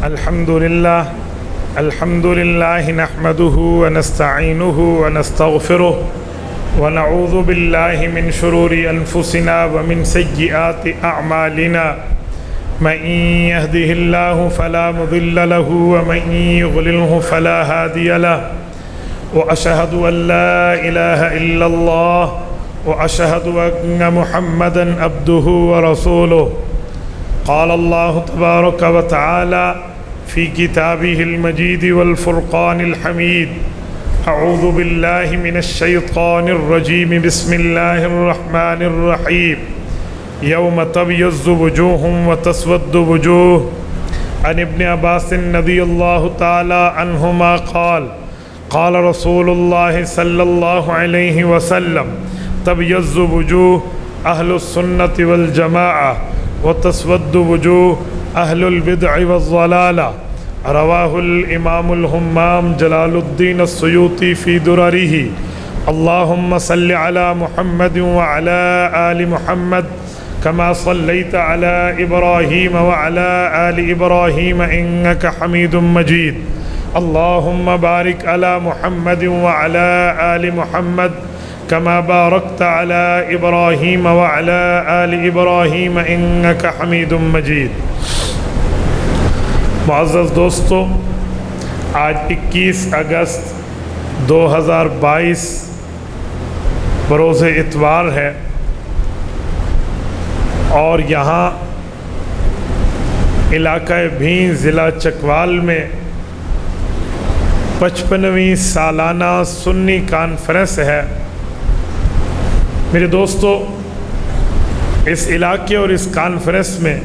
الحمد لله نحمده ونستعينه ونستغفره ونعوذ بالله من شرور أنفسنا ومن سيئات أعمالنا من يهده الله فلا مضل له ومن يضلله فلا هادي له وأشهد أن لا إله إلا الله وأشهد أن محمدا عبده ورسوله قال الله تبارك وتعالى في كتابه المجيد والفرقان الحميد أعوذ بالله من الشيطان الرجيم بسم الله الرحمن الرحيم يوم تبيض وجوه وتسود وجوه عن ابن عباس رضي الله تعالى عنهما قال قال رسول الله صلى الله عليه وسلم تبيض وجوه أهل السنة والجماعة وتسود وجوه أهل البدع والضلالة رواه الإمام الهمام جلال الدين السيوطي في درره اللهم صل على محمد وعلى آل محمد كما صليت على إبراهيم وعلى آل إبراهيم إنك حميد مجيد اللهم بارك على محمد وعلى آل محمد كما باركت على إبراهيم وعلى آل إبراهيم إنك حميد مجيد۔ معزز دوستو، آج 21 اگست 2022 بروز اتوار ہے اور یہاں علاقہ بھین ضلع چکوال میں 55ویں سالانہ سنی کانفرنس ہے۔ میرے دوستو، اس علاقے اور اس کانفرنس میں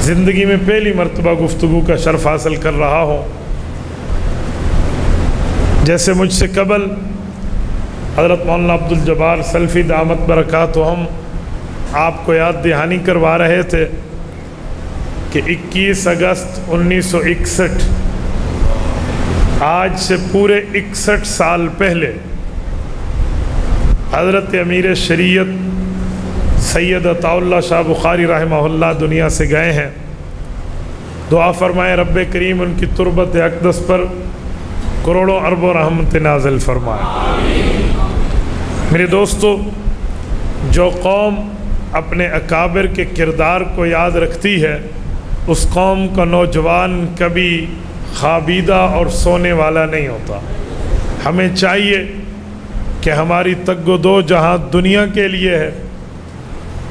زندگی میں پہلی مرتبہ گفتگو کا شرف حاصل کر رہا ہوں۔ جیسے مجھ سے قبل حضرت مولانا عبدالجبار سلفی دامت برکاتہم آپ کو یاد دہانی کروا رہے تھے کہ 21 اگست 1961 آج سے پورے 61 سال پہلے حضرت امیر شریعت سید عطا اللہ شاہ بخاری رحمہ اللہ دنیا سے گئے ہیں۔ دعا فرمائے رب کریم ان کی تربت اقدس پر کروڑوں اربوں رحمت نازل فرمائے۔ میرے دوستو، جو قوم اپنے اکابر کے کردار کو یاد رکھتی ہے اس قوم کا نوجوان کبھی خوابیدہ اور سونے والا نہیں ہوتا۔ ہمیں چاہیے کہ ہماری تگ و دو جہاں دنیا کے لیے ہے،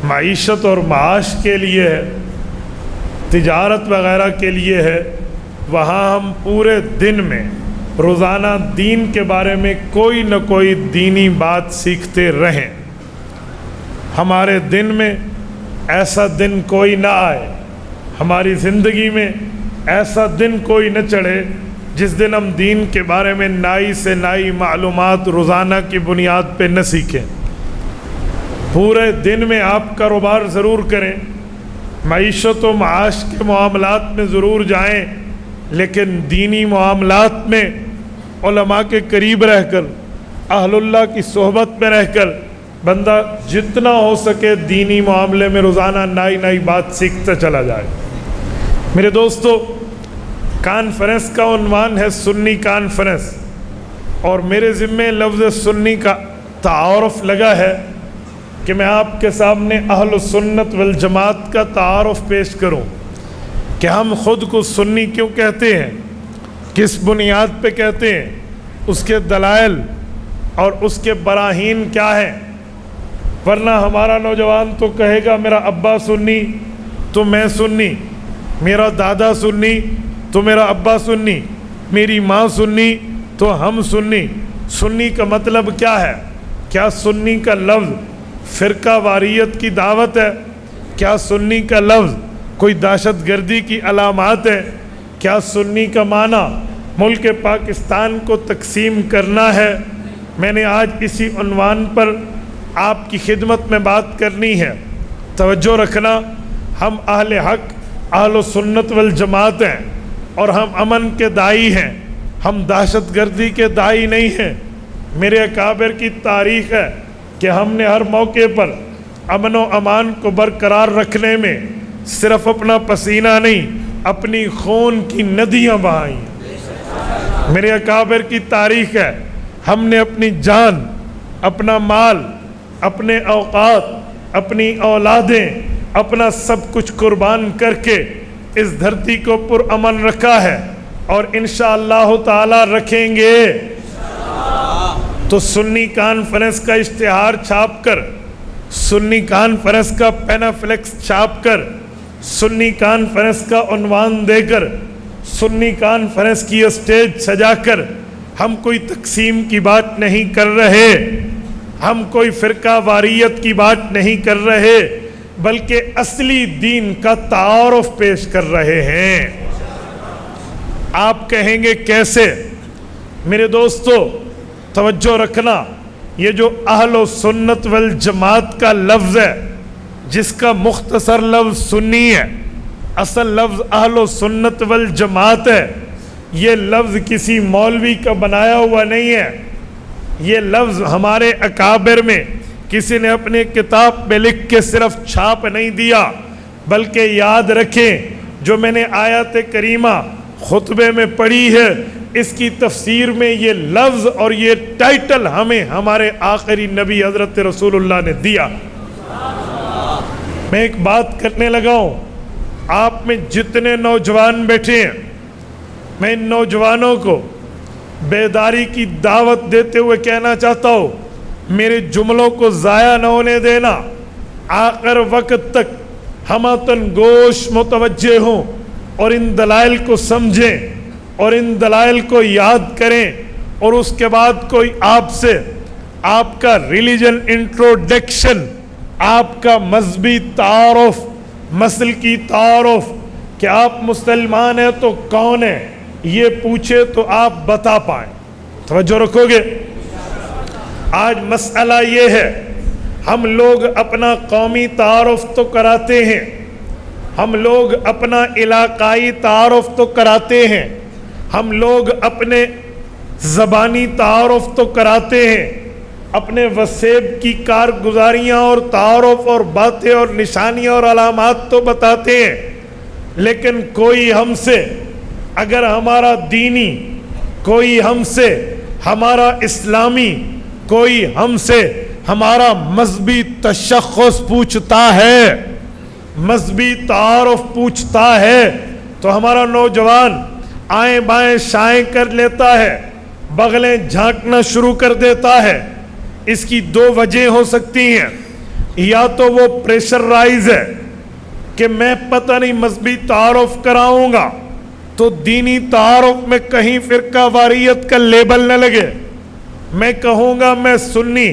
معیشت اور معاش کے لیے ہے، تجارت وغیرہ کے لیے ہے، وہاں ہم پورے دن میں روزانہ دین کے بارے میں کوئی نہ کوئی دینی بات سیکھتے رہیں۔ ہمارے دن میں ایسا دن کوئی نہ آئے، ہماری زندگی میں ایسا دن کوئی نہ چڑھے جس دن ہم دین کے بارے میں نئی سے نئی معلومات روزانہ کی بنیاد پہ نہ سیکھیں۔ پورے دن میں آپ کاروبار ضرور کریں، معیشت و معاش کے معاملات میں ضرور جائیں، لیکن دینی معاملات میں علماء کے قریب رہ کر، اہل اللہ کی صحبت میں رہ کر بندہ جتنا ہو سکے دینی معاملے میں روزانہ نئی نئی بات سیکھتا چلا جائے۔ میرے دوستو، کانفرنس کا عنوان ہے سنی کانفرنس، اور میرے ذمے لفظ سنی کا تعارف لگا ہے کہ میں آپ کے سامنے اہل سنت والجماعت کا تعارف پیش کروں کہ ہم خود کو سنی کیوں کہتے ہیں، کس بنیاد پہ کہتے ہیں، اس کے دلائل اور اس کے براہین کیا ہیں۔ ورنہ ہمارا نوجوان تو کہے گا میرا ابا سنی تو میں سنی، میرا دادا سنی تو میرا ابا سنی، میری ماں سنی تو ہم سنی۔ سنی کا مطلب کیا ہے؟ کیا سنی کا لفظ فرقہ واریت کی دعوت ہے؟ کیا سنی کا لفظ کوئی دہشت گردی کی علامات ہے؟ کیا سنی کا معنی ملک پاکستان کو تقسیم کرنا ہے؟ میں نے آج اسی عنوان پر آپ کی خدمت میں بات کرنی ہے۔ توجہ رکھنا، ہم اہل حق، اہل سنت والجماعت ہیں اور ہم امن کے داعی ہیں، ہم دہشت گردی کے داعی نہیں ہیں۔ میرے اکابر کی تاریخ ہے کہ ہم نے ہر موقع پر امن و امان کو برقرار رکھنے میں صرف اپنا پسینہ نہیں اپنی خون کی ندیاں بہائیں۔ میرے اکابر کی تاریخ ہے، ہم نے اپنی جان، اپنا مال، اپنے اوقات، اپنی اولادیں، اپنا سب کچھ قربان کر کے اس دھرتی کو پرامن رکھا ہے، اور انشاءاللہ تعالی رکھیں گے۔ تو سنی کانفرنس کا اشتہار چھاپ کر، سنی کانفرنس کا پینافلیکس چھاپ کر، سنی کانفرنس کا عنوان دے کر، سنی کانفرنس کی اسٹیج سجا کر ہم کوئی تقسیم کی بات نہیں کر رہے، ہم کوئی فرقہ واریت کی بات نہیں کر رہے، بلکہ اصلی دین کا تعارف پیش کر رہے ہیں۔ آپ کہیں گے کیسے؟ میرے دوستو توجہ رکھنا، یہ جو اہل و سنت والجماعت کا لفظ ہے، جس کا مختصر لفظ سنی ہے، اصل لفظ اہل و سنت والجماعت ہے، یہ لفظ کسی مولوی کا بنایا ہوا نہیں ہے، یہ لفظ ہمارے اکابر میں کسی نے اپنے کتاب پہ لکھ کے صرف چھاپ نہیں دیا، بلکہ یاد رکھیں جو میں نے آیت کریمہ خطبے میں پڑھی ہے، اس کی تفسیر میں یہ لفظ اور یہ ٹائٹل ہمیں ہمارے آخری نبی حضرت رسول اللہ نے دیا۔ میں ایک بات کرنے لگا ہوں، آپ میں جتنے نوجوان بیٹھے ہیں، میں ان نوجوانوں کو بیداری کی دعوت دیتے ہوئے کہنا چاہتا ہوں، میرے جملوں کو ضائع نہ ہونے دینا، آخر وقت تک ہمتن گوش متوجہ ہوں اور ان دلائل کو سمجھیں اور ان دلائل کو یاد کریں، اور اس کے بعد کوئی آپ سے آپ کا ریلیجن انٹروڈکشن، آپ کا مذہبی تعارف، مسلکی تعارف کہ آپ مسلمان ہیں تو کون ہیں، یہ پوچھے تو آپ بتا پائیں۔ توجہ رکھو گے؟ آج مسئلہ یہ ہے، ہم لوگ اپنا قومی تعارف تو کراتے ہیں، ہم لوگ اپنا علاقائی تعارف تو کراتے ہیں، ہم لوگ اپنے زبانی تعارف تو کراتے ہیں، اپنے وسیب کی کارگزاریاں اور تعارف اور باتیں اور نشانیاں اور علامات تو بتاتے ہیں، لیکن کوئی ہم سے اگر ہمارا دینی، کوئی ہم سے ہمارا اسلامی، کوئی ہم سے ہمارا مذہبی تشخص پوچھتا ہے، مذہبی تعارف پوچھتا ہے، تو ہمارا نوجوان آئیں بائیں شائیں کر لیتا ہے، بغلیں جھانکنا شروع کر دیتا ہے۔ اس کی دو وجہ ہو سکتی ہیں، یا تو وہ پریشرائز ہے کہ میں پتہ نہیں مذہبی تعارف کراؤں گا تو دینی تعارف میں کہیں فرقہ واریت کا لیبل نہ لگے، میں کہوں گا میں سنی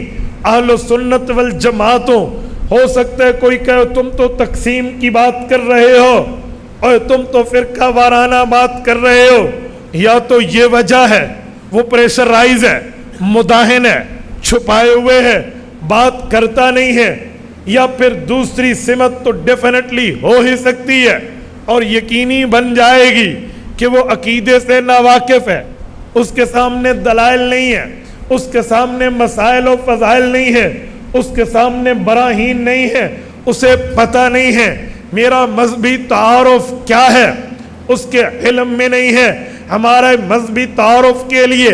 اہل سنت والجماعت ہوں، ہو سکتا ہے کوئی کہے تم تو تقسیم کی بات کر رہے ہو اور تم تو فرقہ وارانہ بات کر رہے ہو، یا تو یہ وجہ ہے وہ پریشرائز ہے، مداہن ہے، چھپائے ہوئے ہے، بات کرتا نہیں ہے، یا پھر دوسری سمت تو ڈیفینیٹلی ہو ہی سکتی ہے اور یقینی بن جائے گی کہ وہ عقیدے سے ناواقف ہے، اس کے سامنے دلائل نہیں ہے، اس کے سامنے مسائل و فضائل نہیں ہے، اس کے سامنے براہین نہیں ہے، اسے پتہ نہیں ہے میرا مذہبی تعارف کیا ہے، اس کے علم میں نہیں ہے ہمارے مذہبی تعارف کے لیے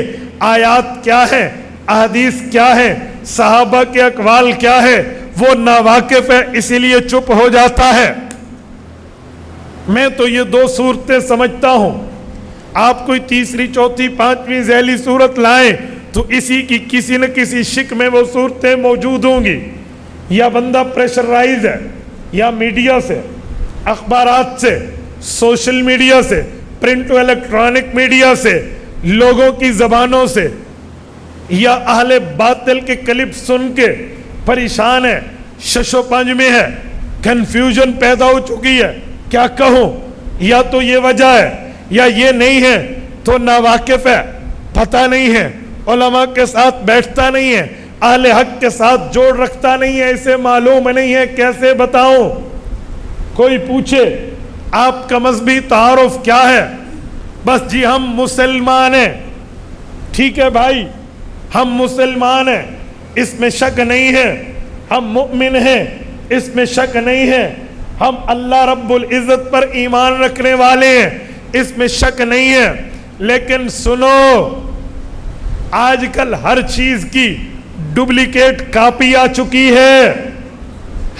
آیات کیا ہے، احادیث کیا ہے، صحابہ کے اقوال کیا ہے، وہ ناواقف ہے، اسی لیے چپ ہو جاتا ہے۔ میں تو یہ دو صورتیں سمجھتا ہوں، آپ کوئی تیسری چوتھی پانچویں ذیلی صورت لائیں تو اسی کی کسی نہ کسی شک میں وہ صورتیں موجود ہوں گی، یا بندہ پریشرائز ہے، یا میڈیا سے، اخبارات سے، سوشل میڈیا سے، پرنٹ و الیکٹرانک میڈیا سے، لوگوں کی زبانوں سے، یا اہل باطل کے کلپ سن کے پریشان ہے، شش و پنج میں ہے، کنفیوژن پیدا ہو چکی ہے، کیا کہوں، یا تو یہ وجہ ہے، یا یہ نہیں ہے تو ناواقف ہے، پتہ نہیں ہے، علماء کے ساتھ بیٹھتا نہیں ہے، اہل حق کے ساتھ جوڑ رکھتا نہیں ہے، اسے معلوم نہیں ہے، کیسے بتاؤں۔ کوئی پوچھے آپ کا مذہبی تعارف کیا ہے، بس جی ہم مسلمان ہیں، ٹھیک ہے بھائی ہم مسلمان ہیں، اس میں شک نہیں ہے، ہم مؤمن ہیں، اس میں شک نہیں ہے، ہم اللہ رب العزت پر ایمان رکھنے والے ہیں، اس میں شک نہیں ہے، لیکن سنو، آج کل ہر چیز کی ڈپلیکیٹ کاپی آ چکی ہے،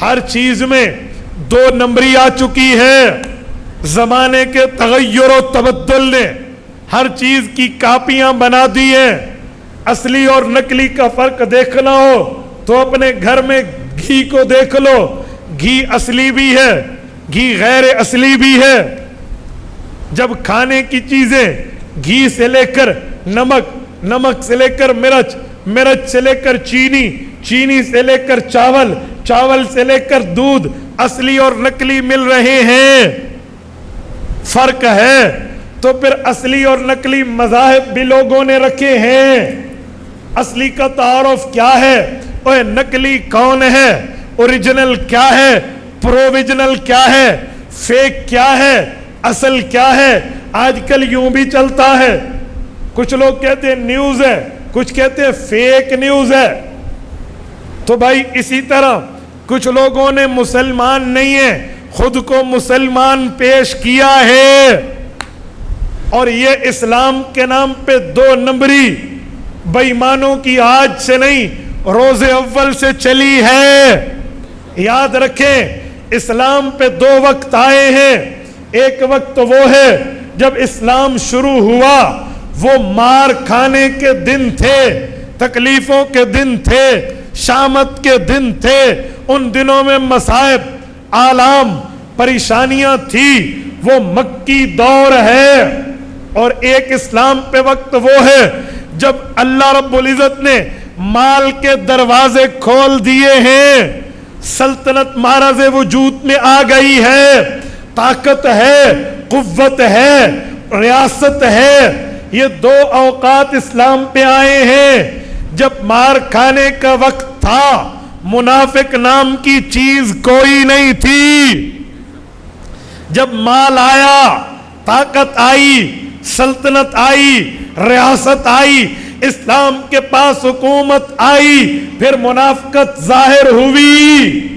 ہر چیز میں 2 نمبری آ چکی ہے، زمانے کے تغیر و تبدل نے ہر چیز کی کاپیاں بنا دی ہیں۔ اصلی اور نقلی کا فرق دیکھنا ہو تو اپنے گھر میں گھی کو دیکھ لو، گھی اصلی بھی ہے، گھی غیر اصلی بھی ہے۔ جب کھانے کی چیزیں گھی سے لے کر نمک، نمک سے لے کر مرچ، مرچ سے لے کر چینی، چینی سے لے کر چاول، چاول سے لے کر دودھ اصلی اور نقلی مل رہے ہیں، فرق ہے، تو پھر اصلی اور نقلی مذاہب بھی لوگوں نے رکھے ہیں۔ اصلی کا تعارف کیا ہے، اور نقلی کون ہے، اوریجنل کیا ہے، پروویجنل کیا ہے، فیک کیا ہے، اصل کیا ہے۔ آج کل یوں بھی چلتا ہے، کچھ لوگ کہتے ہیں نیوز ہے، کچھ کہتے ہیں فیک نیوز ہے۔ تو بھائی اسی طرح کچھ لوگوں نے مسلمان نہیں ہیں خود کو مسلمان پیش کیا ہے، اور یہ اسلام کے نام پہ 2 نمبری بے ایمانوں کی آج سے نہیں روز اول سے چلی ہے۔ یاد رکھیں، اسلام پہ 2 وقت آئے ہیں، ایک وقت وہ ہے جب اسلام شروع ہوا، وہ مار کھانے کے دن تھے، تکلیفوں کے دن تھے، شامت کے دن تھے، ان دنوں میں مصائب، آلام، پریشانیاں تھی، وہ مکی دور ہے۔ اور ایک اسلام پہ وقت وہ ہے جب اللہ رب العزت نے مال کے دروازے کھول دیے ہیں، سلطنت معرض وجود میں آ گئی ہے، طاقت ہے، قوت ہے، ریاست ہے۔ یہ 2 اوقات اسلام پہ آئے ہیں۔ جب مار کھانے کا وقت تھا، منافق نام کی چیز کوئی نہیں تھی۔ جب مال آیا، طاقت آئی، سلطنت آئی، ریاست آئی، اسلام کے پاس حکومت آئی، پھر منافقت ظاہر ہوئی۔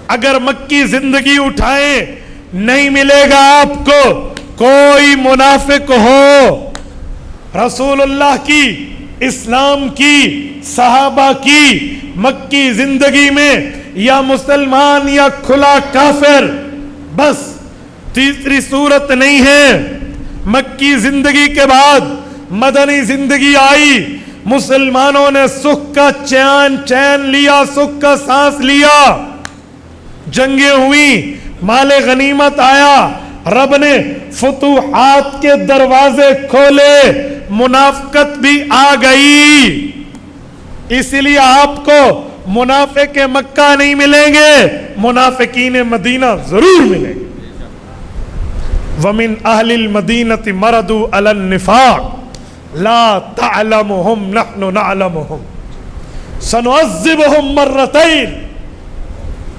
اگر مکی زندگی اٹھائیں، نہیں ملے گا آپ کو کوئی منافق ہو۔ رسول اللہ کی، اسلام کی، صحابہ کی مکی زندگی میں یا مسلمان یا کھلا کافر، بس تیسری صورت نہیں ہے۔ مکی زندگی کے بعد مدنی زندگی آئی، مسلمانوں نے سکھ کا چین لیا، سکھ کا سانس لیا، جنگیں ہوئیں، مال غنیمت آیا، رب نے فتوحات کے دروازے کھولے، منافقت بھی آ گئی۔ اسی لیے آپ کو منافق مکہ نہیں ملیں گے، منافقین مدینہ ضرور ملیں گے۔ وَمِنْ أَهْلِ الْمَدِينَةِ مَرَدُوا عَلَى النِّفَاقِ لَا تَعْلَمُهُمْ نَحْنُ نَعْلَمُهُمْ سَنُعَذِّبُهُمْ مَرَّتَيْنِ۔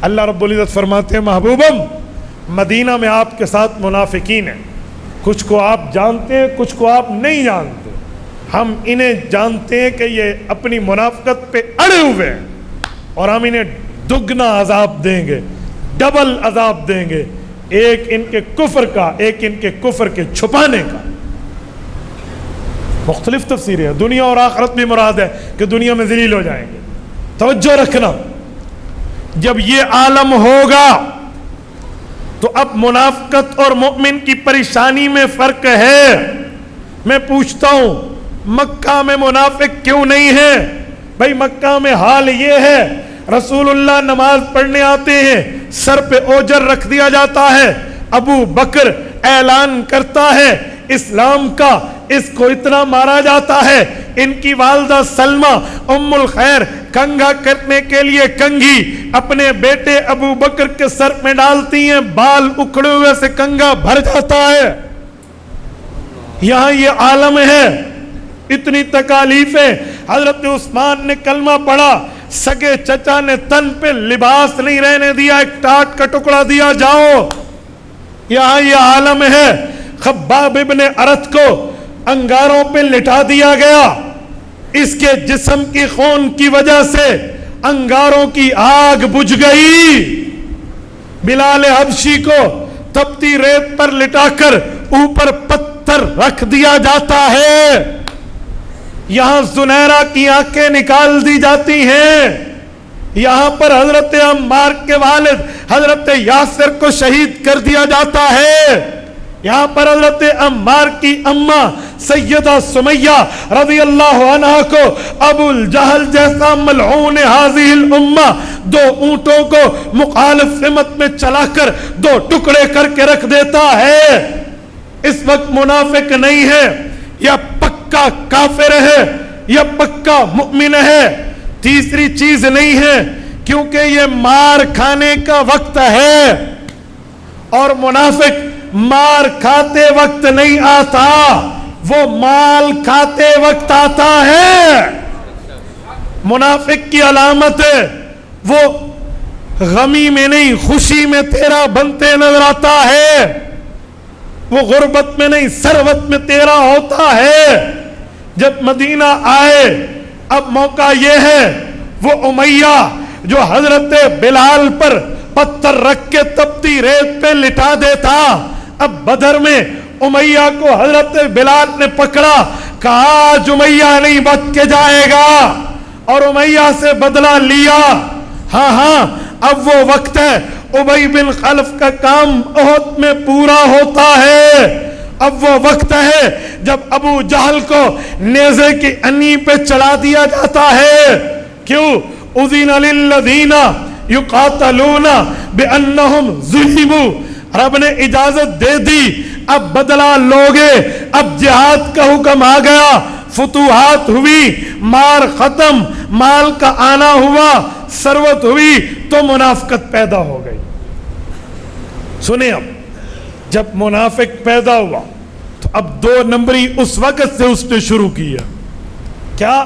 اللہ رب العزت فرماتے ہیں محبوبم، مدینہ میں آپ کے ساتھ منافقین ہیں، کچھ کو آپ جانتے ہیں، کچھ کو آپ نہیں جانتے۔ ہم انہیں جانتے ہیں کہ یہ اپنی منافقت پہ اڑے ہوئے ہیں، اور ہم انہیں دگنا عذاب دیں گے، ڈبل عذاب دیں گے، ایک ان کے کفر کا، ایک ان کے کفر کے چھپانے کا۔ مختلف تفسیر ہے، دنیا اور آخرت بھی مراد ہے کہ دنیا میں ذلیل ہو جائیں گے۔ توجہ رکھنا، جب یہ عالم ہوگا تو اب منافقت اور مومن کی پریشانی میں فرق ہے۔ میں پوچھتا ہوں، مکہ میں منافق کیوں نہیں ہے؟ بھائی مکہ میں حال یہ ہے، رسول اللہ نماز پڑھنے آتے ہیں، سر پہ اوجر رکھ دیا جاتا ہے، ابو بکر اعلان کرتا ہے اسلام کا، اس کو اتنا مارا جاتا ہے، ان کی والدہ سلمہ ام الخیر کنگھا کرنے کے لیے کنگھی اپنے بیٹے ابو بکر کے سر میں ڈالتی ہیں، بال اکھڑے ہوئے سے کنگھا بھر جاتا ہے۔ یہاں یہ عالم ہے، اتنی تکالیفیں۔ حضرت عثمان نے کلمہ پڑھا، سگے چچا نے تن پہ لباس نہیں رہنے دیا، ایک ٹاٹ کا ٹکڑا دیا، جاؤ۔ یہاں یہ عالم ہے، خباب ابن ارت کو انگاروں پہ لٹا دیا گیا، اس کے جسم کی خون کی وجہ سے انگاروں کی آگ بجھ گئی۔ بلال حبشی کو تپتی ریت پر لٹا کر اوپر پتھر رکھ دیا جاتا ہے، یہاں زنیرہ کی آنکھیں نکال دی جاتی ہیں، یہاں پر حضرت عمار کے والد حضرت یاسر کو شہید کر دیا جاتا ہے، یہاں پر حضرت عمار کی اماں سیدہ سمیہ رضی اللہ عنہ کو ابو الجہل جیسا ملعون ہذہ الامہ 2 اونٹوں کو مخالف سمت میں چلا کر 2 ٹکڑے کر کے رکھ دیتا ہے۔ اس وقت منافق نہیں ہے، یا پکا کافر ہے یا پکا مؤمن ہے، تیسری چیز نہیں ہے، کیونکہ یہ مار کھانے کا وقت ہے، اور منافق مار کھاتے وقت نہیں آتا، وہ مال کھاتے وقت آتا ہے۔ منافق کی علامت ہے وہ غمی میں نہیں خوشی میں تیرا بنتے نظر آتا ہے، وہ غربت میں نہیں ثروت میں تیرا ہوتا ہے۔ جب مدینہ آئے اب موقع یہ ہے، وہ امیہ جو حضرت بلال پر پتھر رکھ کے تپتی ریت پہ لٹا دیتا، اب بدر میں امیہ کو حضرت بلال نے پکڑا، کہا آج امیہ نہیں بچ کے جائے گا، اور امیہ سے بدلہ لیا۔ ہاں اب وہ وقت ہے، ابی بن خلف کا کام احد میں پورا ہوتا ہے، اب وہ وقت ہے جب ابو جہل کو نیزے کی انی پہ چڑھا دیا جاتا ہے۔ کیوں؟ اذن للذین یقاتلون بانہم ظلموا، رب نے اجازت دے دی، اب بدلہ لوگے، اب جہاد کا حکم آ گیا، فتوحات ہوئی، مار ختم، مال کا آنا ہوا، ثروت ہوئی، تو منافقت پیدا ہو گئی۔ سنیں اب جب منافق پیدا ہوا تو اب 2 نمبری اس وقت سے اس نے شروع کیا، کیا؟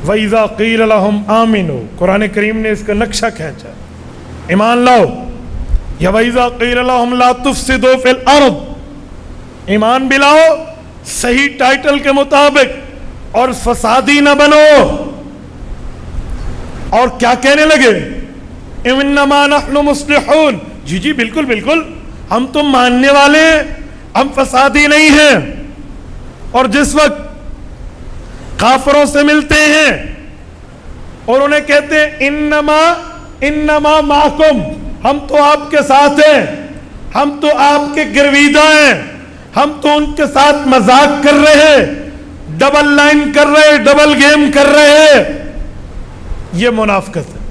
وَإِذَا قِيلَ لَهُمْ آمِنُوا، قرآن کریم نے اس کا نقشہ کھینچا، ایمان لاؤ، یا وَإِذَا قِيلَ لَهُمْ لَا تُفْسِدُوا فِي الْأَرْضِ، ایمان بھی لاؤ صحیح ٹائٹل کے مطابق، اور فسادی نہ بنو۔ اور کیا کہنے لگے؟ اِنَّمَا نَحْنُ مُصْلِحُونَ، جی بالکل بالکل، ہم تو ماننے والے ہیں، ہم فسادی نہیں ہیں۔ اور جس وقت کافروں سے ملتے ہیں اور انہیں کہتے ہیں انما معکم، ہم تو آپ کے ساتھ ہیں، ہم تو آپ کے گرویدہ ہیں، ہم تو ان کے ساتھ مذاق کر رہے ہیں، ڈبل لائن کر رہے، ڈبل گیم کر رہے ہیں، یہ منافقت ہے۔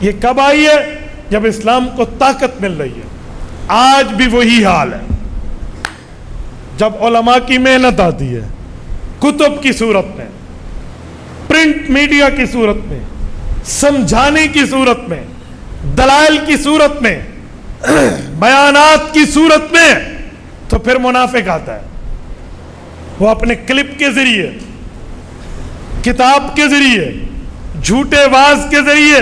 یہ کب آئی ہے؟ جب اسلام کو طاقت مل رہی ہے۔ آج بھی وہی حال ہے، جب علماء کی محنت آتی ہے، کتب کی صورت میں، پرنٹ میڈیا کی صورت میں، سمجھانے کی صورت میں، دلائل کی صورت میں، بیانات کی صورت میں، تو پھر منافق آتا ہے۔ وہ اپنے کلپ کے ذریعے، کتاب کے ذریعے، جھوٹے واز کے ذریعے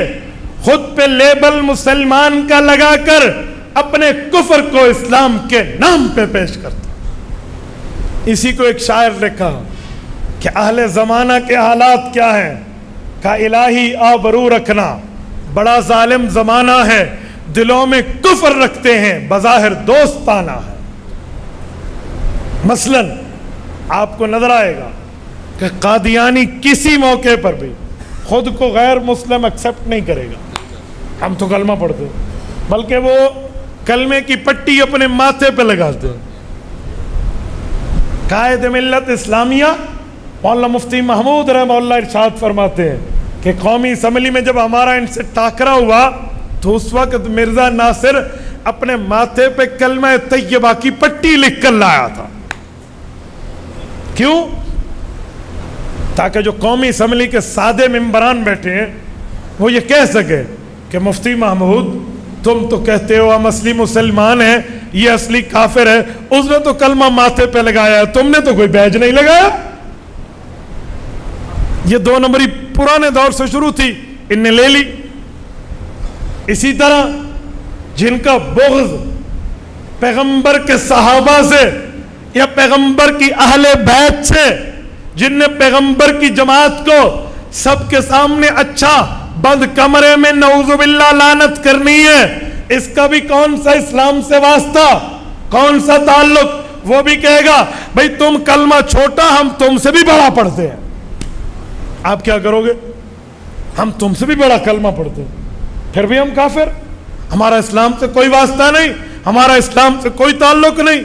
خود پہ لیبل مسلمان کا لگا کر اپنے کفر کو اسلام کے نام پہ پیش کرتا۔ اسی کو ایک شاعر نے کہا کہ اہل زمانہ کے حالات کیا ہیں، کہا الہی آبرو رکھنا، بڑا ظالم زمانہ ہے، دلوں میں کفر رکھتے ہیں، بظاہر دوستانہ ہے۔ مثلا آپ کو نظر آئے گا کہ قادیانی کسی موقع پر بھی خود کو غیر مسلم ایکسپٹ نہیں کرے گا، ہم تو کلمہ پڑھتے ہیں، بلکہ وہ کلمے کی پٹی اپنے ماتھے پہ لگاتے ہیں۔ قائد ملت اسلامیہ مولانا مفتی محمود رحمہ اللہ ارشاد فرماتے ہیں کہ قومی اسمبلی میں جب ہمارا ان سے ٹاکرا ہوا تو اس وقت مرزا ناصر اپنے ماتھے پہ کلمہ طیبہ کی پٹی لکھ کر لایا تھا۔ کیوں؟ تاکہ جو قومی اسمبلی کے سادے ممبران بیٹھے ہیں وہ یہ کہہ سکے کہ مفتی محمود تم تو کہتے ہو ہم اصلی مسلمان ہیں، یہ اصلی کافر ہے، اس نے تو کلمہ ماتھے پہ لگایا ہے، تم نے تو کوئی بیج نہیں لگایا۔ یہ 2 نمبری پرانے دور سے شروع تھی، ان نے لے لی۔ اسی طرح جن کا بغض پیغمبر کے صحابہ سے یا پیغمبر کی اہل بیت سے، جن نے پیغمبر کی جماعت کو سب کے سامنے اچھا بند کمرے میں نعوذ باللہ لعنت کرنی ہے، اس کا بھی کون سا اسلام سے واسطہ، کون سا تعلق؟ وہ بھی کہے گا بھئی تم کلمہ چھوٹا، ہم تم سے بھی بڑا پڑھتے ہیں۔ آپ کیا کرو گے؟ ہم تم سے بھی بڑا کلمہ پڑھتے ہیں، پھر بھی ہم کافر، ہمارا اسلام سے کوئی واسطہ نہیں، ہمارا اسلام سے کوئی تعلق نہیں،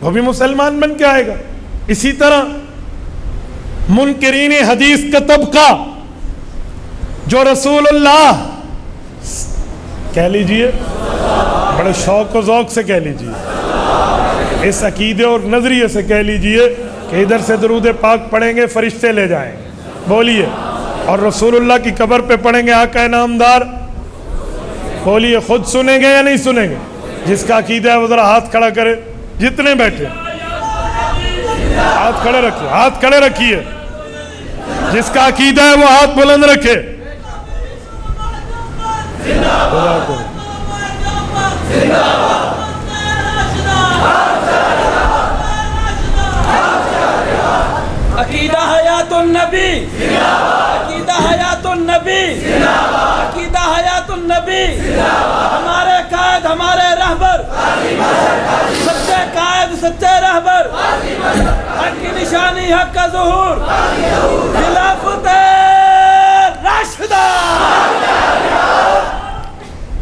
وہ بھی مسلمان بن کے آئے گا۔ اسی طرح منکرین حدیث کا طبقہ جو رسول اللہ کہہ لیجئے، بڑے شوق و ذوق سے کہہ لیجئے، اس عقیدے اور نظریے سے کہہ لیجئے کہ ادھر سے درود پاک پڑھیں گے فرشتے لے جائیں گے، بولیے، اور رسول اللہ کی قبر پہ پڑھیں گے آقا نامدار، بولیے، خود سنیں گے یا نہیں سنیں گے؟ جس کا عقیدہ ہے وہ ذرا ہاتھ کھڑا کرے، جتنے بیٹھے ہاتھ کھڑے رکھیے، ہاتھ کھڑے رکھیے، جس کا عقیدہ ہے وہ ہاتھ بلند رکھے۔ عقیدہ حیات النبی، عقیدہ حیات النبی، عقیدہ حیات النبی، ہمارے قائد ہمارے رہبر، سچے قائد سچے رہبر، حق کی نشانی حق کا ظہور، خلافت راشدہ۔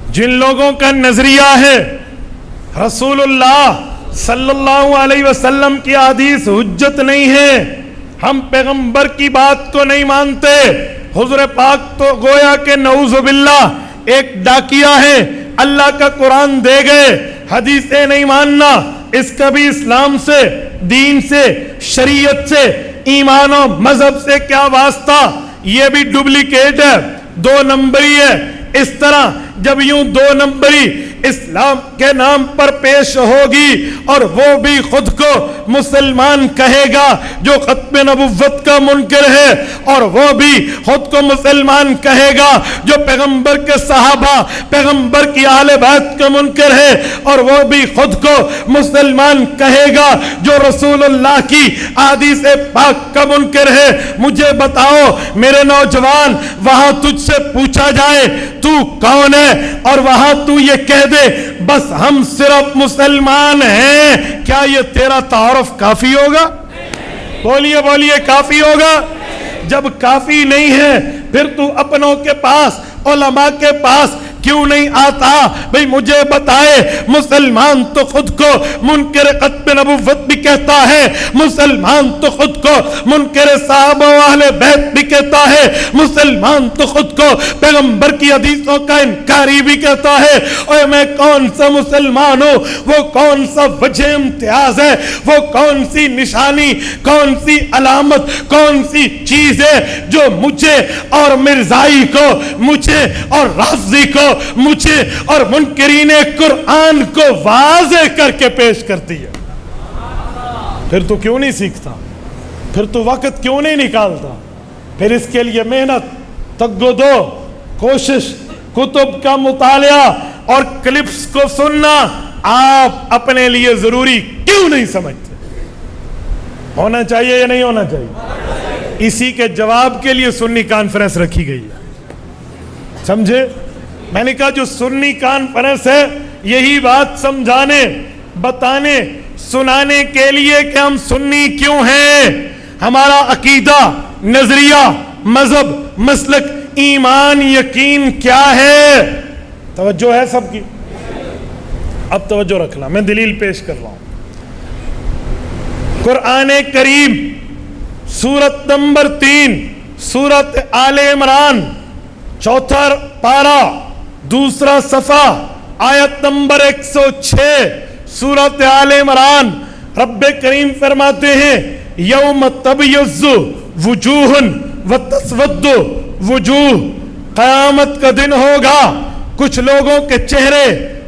جن لوگوں کا نظریہ ہے رسول اللہ صلی اللہ علیہ وسلم کی حدیث حجت نہیں ہے، ہم پیغمبر کی بات کو نہیں مانتے، حضور پاک تو گویا کہ نعوذ باللہ ایک ڈاکیا ہے، اللہ کا قرآن دے گئے، حدیثیں نہیں ماننا، اس کا بھی اسلام سے، دین سے، شریعت سے، ایمان و مذہب سے کیا واسطہ؟ یہ بھی ڈپلیکیٹ ہے، دو نمبری ہے۔ اس طرح جب یوں دو نمبری اسلام کے نام پر پیش ہوگی اور وہ بھی خود کو مسلمان کہے گا جو ختم نبوت کا منکر ہے، اور وہ بھی خود کو مسلمان کہے گا جو پیغمبر کے صحابہ، پیغمبر کی اہل بیت کا منکر ہے، اور وہ بھی خود کو مسلمان کہے گا جو رسول اللہ کی احادیث پاک کا منکر ہے۔ مجھے بتاؤ میرے نوجوان، وہاں تجھ سے پوچھا جائے تو کون ہے اور وہاں تو یہ کہہ دے بس ہم صرف مسلمان ہیں، کیا یہ تیرا تعارف کافی ہوگا؟ بولیے بولیے، کافی ہوگا؟ جب کافی نہیں ہے پھر تو اپنوں کے پاس، علماء کے پاس کیوں نہیں آتا؟ بھئی مجھے بتائے، مسلمان تو خود کو منکر ختم نبوت بھی کہتا ہے، مسلمان تو خود کو منکر صحابہ و اہل بیت بھی کہتا ہے، مسلمان تو خود کو پیغمبر کی حدیثوں کا انکاری بھی کہتا ہے۔ اور میں کون سا مسلمان ہوں؟ وہ کون سا وجہ امتیاز ہے؟ وہ کون سی نشانی، کون سی علامت، کون سی چیز ہے جو مجھے اور مرزائی کو، مجھے اور رافضی کو، مجھے اور منکرین قرآن کو واضح کر کے پیش کرتی ہے؟ پھر تو کیوں نہیں سیکھتا؟ پھر تو وقت کیوں نہیں نکالتا؟ پھر اس کے لیے محنت، تگودو، کوشش، کتب کا مطالعہ اور کلپس کو سننا آپ اپنے لیے ضروری کیوں نہیں سمجھتے؟ ہونا چاہیے یا نہیں ہونا چاہیے؟ اسی کے جواب کے لیے سنی کانفرنس رکھی گئی ہے، سمجھے؟ میں نے کہا جو سنی کانفرنس ہے یہی بات سمجھانے، بتانے، سنانے کے لیے کہ ہم سنی کیوں ہیں، ہمارا عقیدہ، نظریہ، مذہب، مسلک، ایمان، یقین کیا ہے۔ توجہ ہے سب کی؟ اب توجہ رکھنا، میں دلیل پیش کر رہا ہوں۔ قرآن کریم سورت نمبر 3 سورت آل عمران، چوتھا پارہ، دوسرا صفحہ، آیت نمبر 106 سورت آل عمران، رب کریم فرماتے ہیں یوم تبیض وجوہ وتسود وجوہ، قیامت کا دن ہوگا، کچھ لوگوں کے چہرے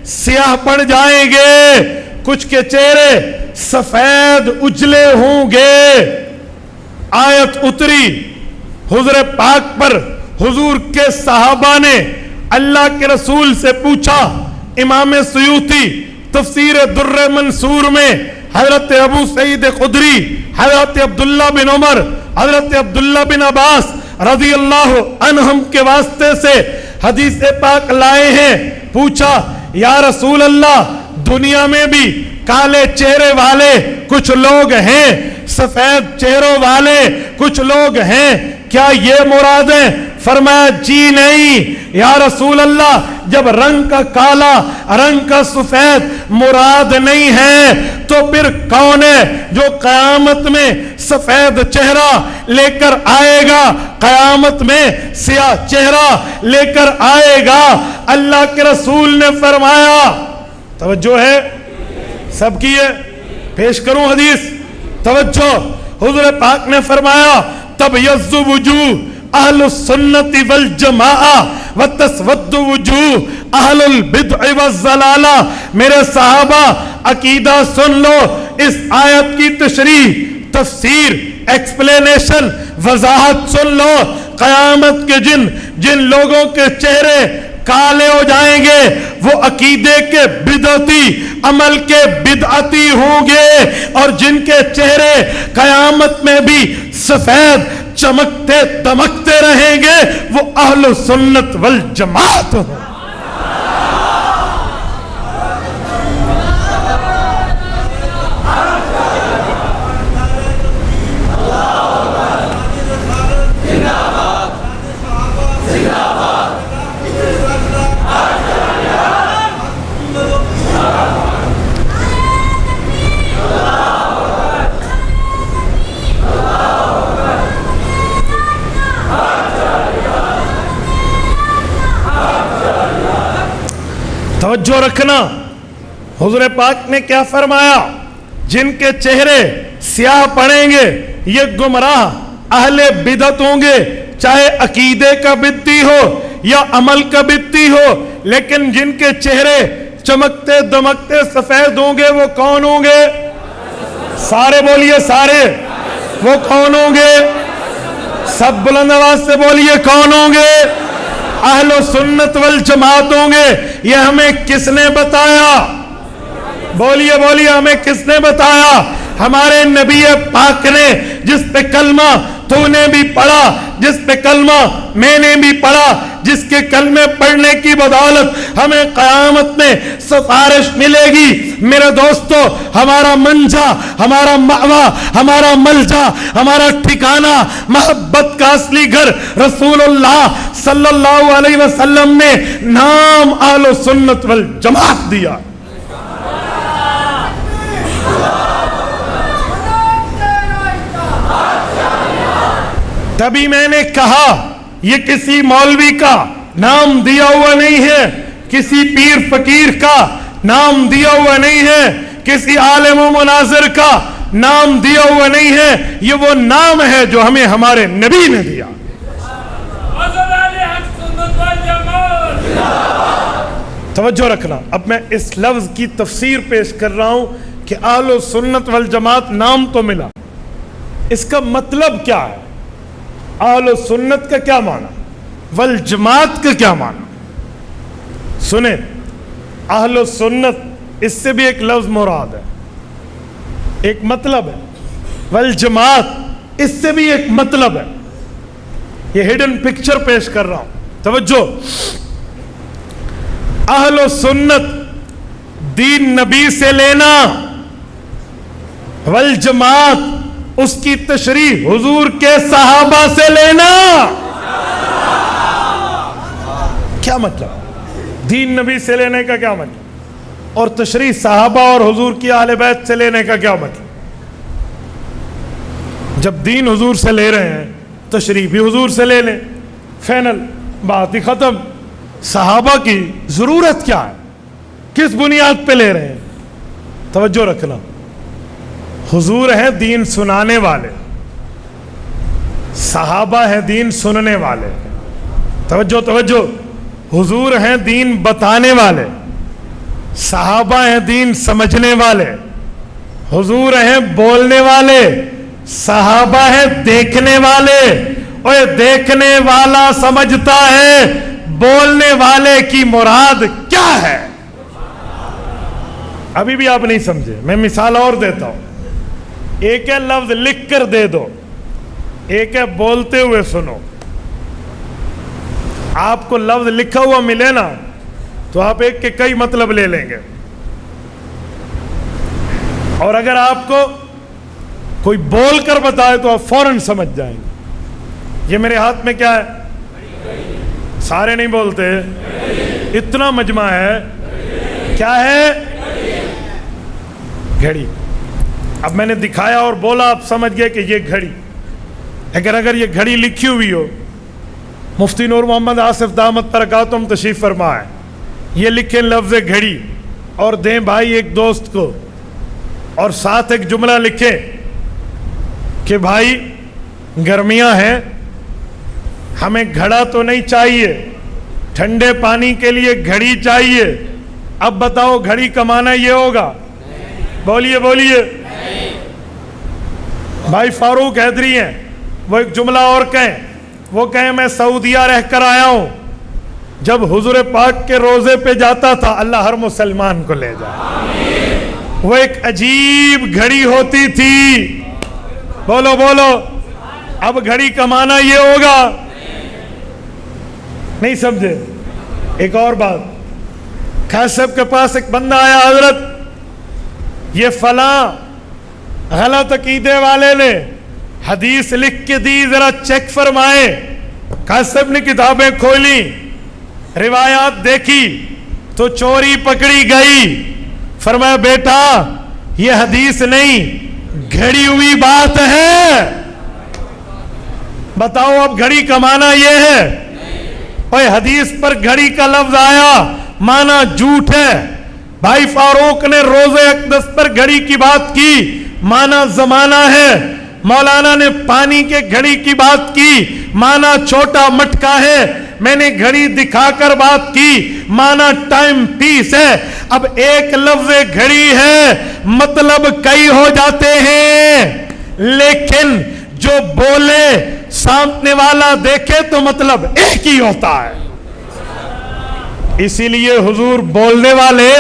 سیاہ پڑ جائیں گے، کچھ کے چہرے سفید اجلے ہوں گے۔ آیت اتری، حضور پاک پر حضور کے صحابہ نے اللہ کے رسول سے پوچھا۔ امام سیوطی تفسیر در منصور میں حضرت ابو سعید خدری، حضرت عبداللہ بن عمر، حضرت عبداللہ بن عباس رضی اللہ عنہم کے واسطے سے حدیث پاک لائے ہیں۔ پوچھا یا رسول اللہ دنیا میں بھی کالے چہرے والے کچھ لوگ ہیں، سفید چہروں والے کچھ لوگ ہیں، کیا یہ مراد ہے؟ فرمایا جی نہیں یا رسول اللہ، جب رنگ کا کالا رنگ کا سفید مراد نہیں ہے تو پھر کون ہے جو قیامت میں سفید چہرہ لے کر آئے گا، قیامت میں سیاہ چہرہ لے کر آئے گا؟ اللہ کے رسول نے فرمایا، توجہ ہے سب کی ہے، پیش کروں حدیث، توجہ، حضور پاک نے فرمایا تبیض وجوہ اہل السنت والجماعہ وتسود وجوہ اہل البدع والضلالہ۔ میرے صحابہ عقیدہ سن لو، اس آیت کی تشریح، تفسیر، ایکسپلینیشن، وضاحت سن لو۔ قیامت کے جن لوگوں کے چہرے کالے ہو جائیں گے وہ عقیدے کے بدعتی، عمل کے بدعتی ہوں گے، اور جن کے چہرے قیامت میں بھی سفید چمکتے دمکتے رہیں گے وہ اہل سنت والجماعت ہوں۔ توجہ رکھنا، حضور پاک نے کیا فرمایا؟ جن کے چہرے سیاہ پڑیں گے یہ گمراہ اہل بدعت ہوں گے، چاہے عقیدے کا بدعتی ہو یا عمل کا بدعتی ہو، لیکن جن کے چہرے چمکتے دمکتے سفید ہوں گے وہ کون ہوں گے؟ سارے بولیے، سارے، وہ کون ہوں گے؟ سب بلند آواز سے بولیے، کون ہوں گے؟ اہل سنت والجماعت ہوں گے۔ یہ ہمیں کس نے بتایا؟ بولیے بولیے، ہمیں کس نے بتایا؟ ہمارے نبی پاک نے، جس پہ کلمہ تو نے بھی پڑھا، جس پہ کلمہ میں نے بھی پڑھا، جس کے کلمے پڑھنے کی بدولت ہمیں قیامت میں سفارش ملے گی۔ میرے دوستو، ہمارا منجا، ہمارا مأوا، ہمارا ملجا، ہمارا ٹھکانہ، محبت کا اصلی گھر رسول اللہ صلی اللہ علیہ وسلم نے نام اہل سنت والجماعت دیا۔ تبھی میں نے کہا یہ کسی مولوی کا نام دیا ہوا نہیں ہے، کسی پیر فقیر کا نام دیا ہوا نہیں ہے، کسی عالم و مناظر کا نام دیا ہوا نہیں ہے، یہ وہ نام ہے جو ہمیں ہمارے نبی نے دیا۔ توجہ رکھنا، اب میں اس لفظ کی تفسیر پیش کر رہا ہوں کہ اہل سنت والجماعت نام تو ملا، اس کا مطلب کیا ہے؟ اہل سنت کا کیا معنی، والجماعت کا کیا معنی؟ سنیں، اہل سنت اس سے بھی ایک لفظ مراد ہے، ایک مطلب ہے، والجماعت اس سے بھی ایک مطلب ہے۔ یہ ہڈن پکچر پیش کر رہا ہوں، توجہ۔ اہل سنت دین نبی سے لینا، والجماعت اس کی تشریح حضور کے صحابہ سے لینا۔ کیا مطلب؟ دین نبی سے لینے کا کیا مطلب؟ اور تشریح صحابہ اور حضور کی اہل بیت سے لینے کا کیا مطلب؟ جب دین حضور سے لے رہے ہیں تشریح بھی حضور سے لے لیں، فائنل، بات ہی ختم۔ صحابہ کی ضرورت کیا ہے؟ کس بنیاد پہ لے رہے ہیں؟ توجہ رکھنا، حضور ہیں دین سنانے والے، صحابہ ہیں دین سننے والے۔ توجہ توجہ، حضور ہیں دین بتانے والے، صحابہ ہیں دین سمجھنے والے۔ حضور ہیں بولنے والے، صحابہ ہیں دیکھنے والے۔ اور دیکھنے والا سمجھتا ہے بولنے والے کی مراد کیا ہے۔ ابھی بھی آپ نہیں سمجھے، میں مثال اور دیتا ہوں۔ ایک ہے لفظ لکھ کر دے دو، ایک ہے بولتے ہوئے سنو۔ آپ کو لفظ لکھا ہوا ملے نا تو آپ ایک کے کئی مطلب لے لیں گے. اور اگر آپ کو کوئی بول کر بتائے تو آپ فوراً سمجھ جائیں گے. یہ میرے ہاتھ میں کیا ہے؟ سارے نہیں بولتے. اتنا مجمع ہے. کیا ہے؟ گھڑی. اب میں نے دکھایا اور بولا، آپ سمجھ گئے کہ یہ گھڑی. اگر یہ گھڑی لکھی ہوئی ہو، مفتی نور محمد آصف دامت برکاتہم تشریف فرما ہے، یہ لکھیں لفظ گھڑی اور دیں بھائی ایک دوست کو، اور ساتھ ایک جملہ لکھیں کہ بھائی گرمیاں ہیں، ہمیں گھڑا تو نہیں چاہیے، ٹھنڈے پانی کے لیے گھڑی چاہیے. اب بتاؤ گھڑی کا معنی یہ ہوگا؟ بولیے بولیے. بھائی فاروق حیدری ہیں، وہ ایک جملہ اور کہیں. وہ کہیں میں سعودیہ رہ کر آیا ہوں، جب حضور پاک کے روزے پہ جاتا تھا، اللہ ہر مسلمان کو لے جائے، وہ ایک عجیب گھڑی ہوتی تھی. بولو بولو. اب گھڑی کا معنی یہ ہوگا؟ نہیں سمجھے. ایک اور بات، خاص صاحب کے پاس ایک بندہ آیا، حضرت یہ فلاں غلط عقیدے والے نے حدیث لکھ کے دی، ذرا چیک فرمائے. خاص صاحب نے کتابیں کھولی، روایات دیکھی تو چوری پکڑی گئی. فرمایا بیٹا یہ حدیث نہیں، گھڑی ہوئی بات ہے. بتاؤ اب گھڑی کا معنی یہ ہے؟ اوے حدیث پر گھڑی کا لفظ آیا، معنی جھوٹ ہے. بھائی فاروق نے روزے اقدس پر گھڑی کی بات کی، معنی زمانہ ہے. مولانا نے پانی کے گھڑی کی بات کی، معنی چھوٹا مٹکا ہے. میں نے گھڑی دکھا کر بات کی، معنی ٹائم پیس ہے. اب ایک لفظ گھڑی ہے، مطلب کئی ہو جاتے ہیں، لیکن جو بولے سامنے والا دیکھے تو مطلب ایک ہی ہوتا ہے. اسی لیے حضور بولنے والے،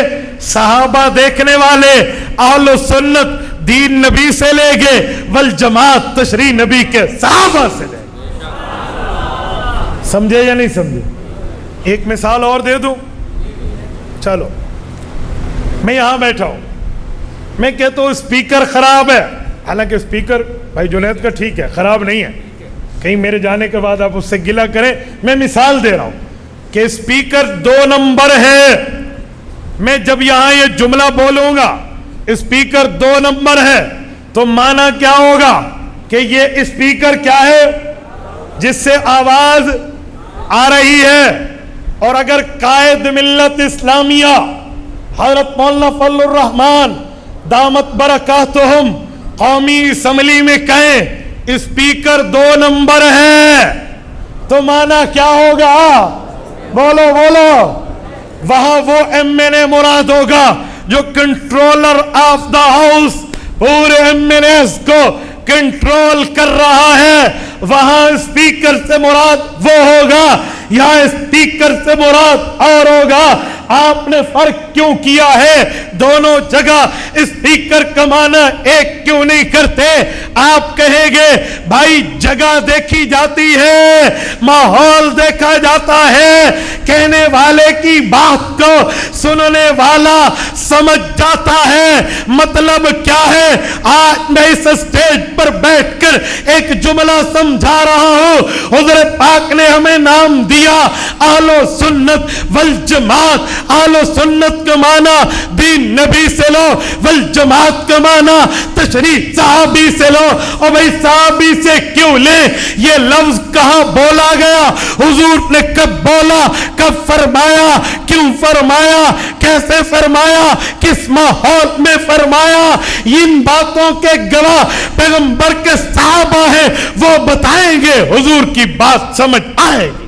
صحابہ دیکھنے والے، اہل سنت دین نبی سے لے گئے، والجماعت تشریح نبی کے صحابہ سے لے گئے. سمجھے یا نہیں سمجھے؟ ایک مثال اور دے دوں. چلو میں یہاں بیٹھا ہوں، میں کہتا ہوں اسپیکر خراب ہے، حالانکہ اسپیکر بھائی جنید کا ٹھیک ہے، خراب نہیں ہے. کہیں میرے جانے کے بعد آپ اس سے گلہ کریں. میں مثال دے رہا ہوں کہ اسپیکر 2 نمبر ہے. میں جب یہاں یہ جملہ بولوں گا اسپیکر 2 نمبر ہے تو معنی کیا ہوگا؟ کہ یہ اسپیکر کیا ہے؟ جس سے آواز آ رہی ہے. اور اگر قائد ملت اسلامیہ حضرت مولانا فضل الرحمان دامت برکاتہم قومی اسمبلی میں کہیں اسپیکر 2 نمبر ہے تو معنی کیا ہوگا؟ بولو بولو. وہاں وہ ایم این اے مراد ہوگا جو کنٹرولر آف دا ہاؤس پورے ایم این ایز کو کنٹرول کر رہا ہے. وہاں اسپیکر سے مراد وہ ہوگا، یہاں اسپیکر سے مراد اور ہوگا. آپ نے فرق کیوں کیا ہے؟ دونوں جگہ اسپیکر کا معنی ایک کیوں نہیں کرتے؟ آپ کہیں گے بھائی جگہ دیکھی جاتی ہے، ماحول دیکھا جاتا ہے، کہنے والے کی بات کو سننے والا سمجھ جاتا ہے. مطلب کیا ہے؟ آج میں اس اسٹیج پر بیٹھ کر ایک جملہ سمجھا رہا ہوں. حضور پاک نے ہمیں نام دیا اہل سنت والجماعت. اہل سنت کا معنی دین نبی سے لو، والجماعت کا معنی تشریح صحابی سے لو. اور بھائی صحابی سے کیوں لیں؟ یہ لفظ کہاں بولا گیا؟ حضور نے کب بولا؟ کب فرمایا؟ کیوں فرمایا؟ کیسے فرمایا؟ کس ماحول میں فرمایا؟ ان باتوں کے گواہ پیغمبر کے صحابہ ہیں، وہ بتائیں گے، حضور کی بات سمجھ آئے گی.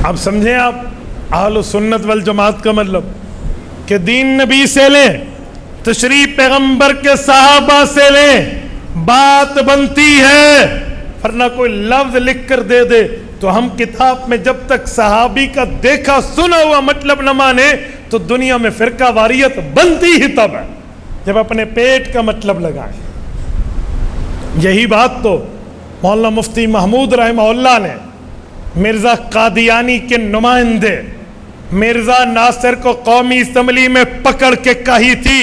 اب سمجھیں آپ اہل سنت والجماعت کا مطلب کہ دین نبی سے لیں، تشریح پیغمبر کے صحابہ سے لیں. بات بنتی ہے ورنہ کوئی لفظ لکھ کر دے دے تو ہم کتاب میں جب تک صحابی کا دیکھا سنا ہوا مطلب نہ مانے تو دنیا میں فرقہ واریت بنتی ہی تب ہے جب اپنے پیٹ کا مطلب لگائیں. یہی بات تو مولانا مفتی محمود رحمہ اللہ نے مرزا قادیانی کے نمائندے مرزا ناصر کو قومی اسمبلی میں پکڑ کے کہی تھی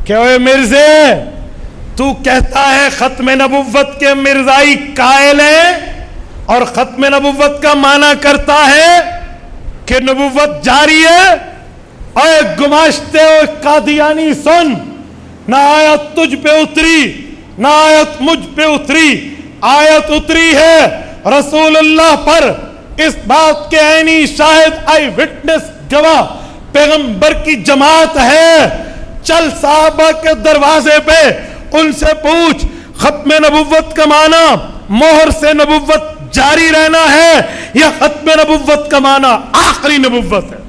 کہ اوے مرزے تو کہتا ہے ختم نبوت کے مرزائی قائل ہے اور ختم نبوت کا معنی کرتا ہے کہ نبوت جاری ہے. اے گماشتے ہوئے قادیانی سن، نہ آیت تجھ پہ اتری نہ آیت مجھ پہ اتری، آیت اتری ہے رسول اللہ پر، اس بات کے عینی شاہد آئی وٹنس گواہ پیغمبر کی جماعت ہے. چل صحابہ کے دروازے پہ ان سے پوچھ ختم نبوت کا معنی مہر سے نبوت جاری رہنا ہے یا ختم نبوت کا معنی آخری نبوت ہے.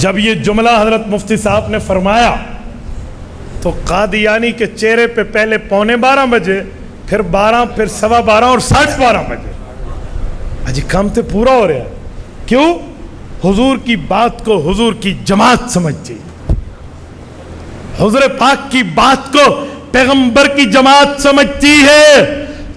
جب یہ جملہ حضرت مفتی صاحب نے فرمایا تو قادیانی کے چہرے پہ پہلے 11:45 بجے، پھر 12، پھر 12:15 اور 12:30 بجے اجی کام تے پورا ہو رہا ہے. کیوں؟ حضور کی بات کو حضور کی جماعت سمجھتی، حضور پاک کی بات کو پیغمبر کی جماعت سمجھتی ہے،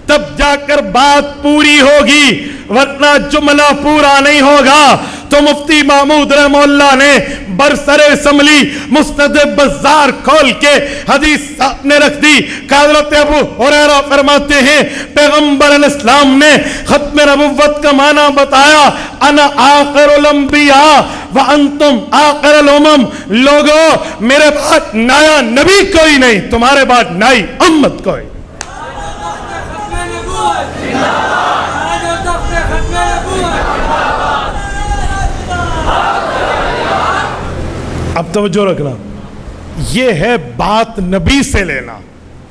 تب جا کر بات پوری ہوگی، ورنہ جملہ پورا نہیں ہوگا. تو مفتی محمود رحمہ اللہ نے برسر اسمبلی مسند بزار کھول کے حدیث سامنے رکھ دی کہ حضرت ابو ہریرہ فرماتے ہیں پیغمبر علیہ السلام نے ختم نبوت کا معنی بتایا، انا آخر الانبیاء وانتم آخر الامم. لوگو میرے بعد نیا نبی کوئی نہیں، تمہارے بعد نئی امت کوئی. اب توجہ رکھنا، یہ ہے بات نبی سے لینا،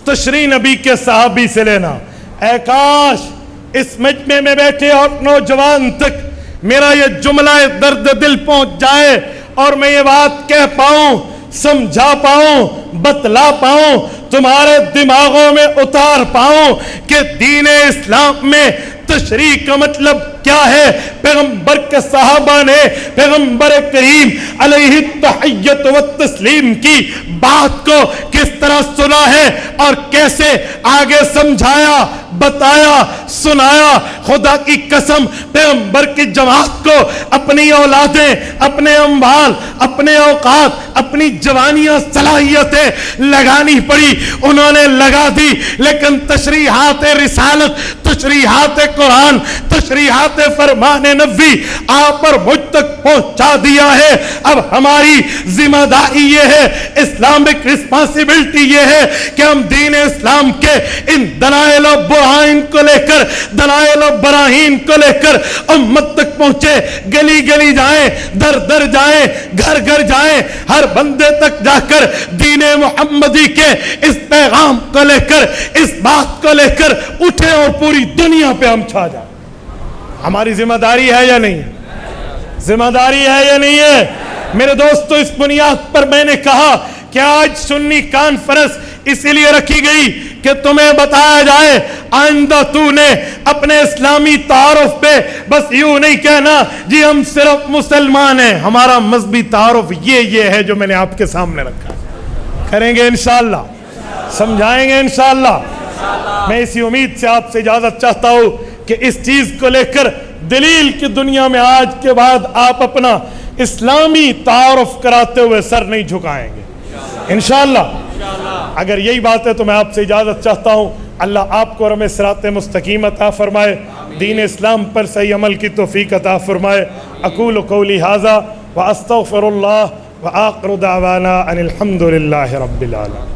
تشریح نبی کے صحابی سے لینا. اے کاش اس مجمع میں بیٹھے اور نوجوان تک میرا یہ جملہ درد دل پہنچ جائے اور میں یہ بات کہہ پاؤں، سمجھا پاؤں، بتلا پاؤں، تمہارے دماغوں میں اتار پاؤں کہ دین اسلام میں تشریح کا مطلب کیا ہے. پیغمبر کے صحابہ نے پیغمبر کریم علیہ التحیت والتسلیم کی بات کو کس طرح سنا ہے اور کیسے آگے سمجھایا، بتایا، سنایا. خدا کی قسم پیغمبر کی جماعت کو اپنی اولادیں، اپنے اموال، اپنے اوقات، اپنی جوانیاں، صلاحیتیں لگانی پڑی، انہوں نے لگا دی، لیکن تشریحات رسالت، تشریحات قرآن، تشریحات فرمان نبوی آپ پر مجھ تک پہنچا دیا ہے. اب ہماری ذمہ داری یہ ہے، اسلامک رسپانسبلٹی یہ ہے کہ ہم دین اسلام کے ان دلائل و برہین کو لے کر، دلائل و براہین کو لے کر امت تک پہنچے، گلی گلی جائیں، در در جائیں، گھر گھر جائیں، ہر بندے تک جا کر دین محمدی کے اس پیغام کو لے کر، اس بات کو لے کر اٹھے اور پوری دنیا پہ ہم چھا جائیں. ہماری ذمہ داری ہے یا نہیں ہے؟ ذمہ داری ہے یا نہیں ہے؟ میرے دوستو، اس بنیاد پر میں نے کہا کہ آج سنی کانفرنس اسی لیے رکھی گئی کہ تمہیں بتایا جائے آئندہ تو نے اپنے اسلامی تعارف پہ بس یوں نہیں کہنا جی ہم صرف مسلمان ہیں، ہمارا مذہبی تعارف یہ ہے جو میں نے آپ کے سامنے رکھا ہے. کریں گے انشاءاللہ، سمجھائیں گے انشاءاللہ. میں اسی امید سے آپ سے اجازت چاہتا ہوں کہ اس چیز کو لے کر دلیل کی دنیا میں آج کے بعد آپ اپنا اسلامی تعارف کراتے ہوئے سر نہیں جھکائیں گے انشاءاللہ. اگر یہی بات ہے تو میں آپ سے اجازت چاہتا ہوں. اللہ آپ کو رمے صراط مستقیم عطا فرمائے، دین اسلام پر صحیح عمل کی توفیق عطا فرمائے. اقول قولی ھذا واستغفر اللہ وآخر دعوانا ان الحمد للہ رب العالمین.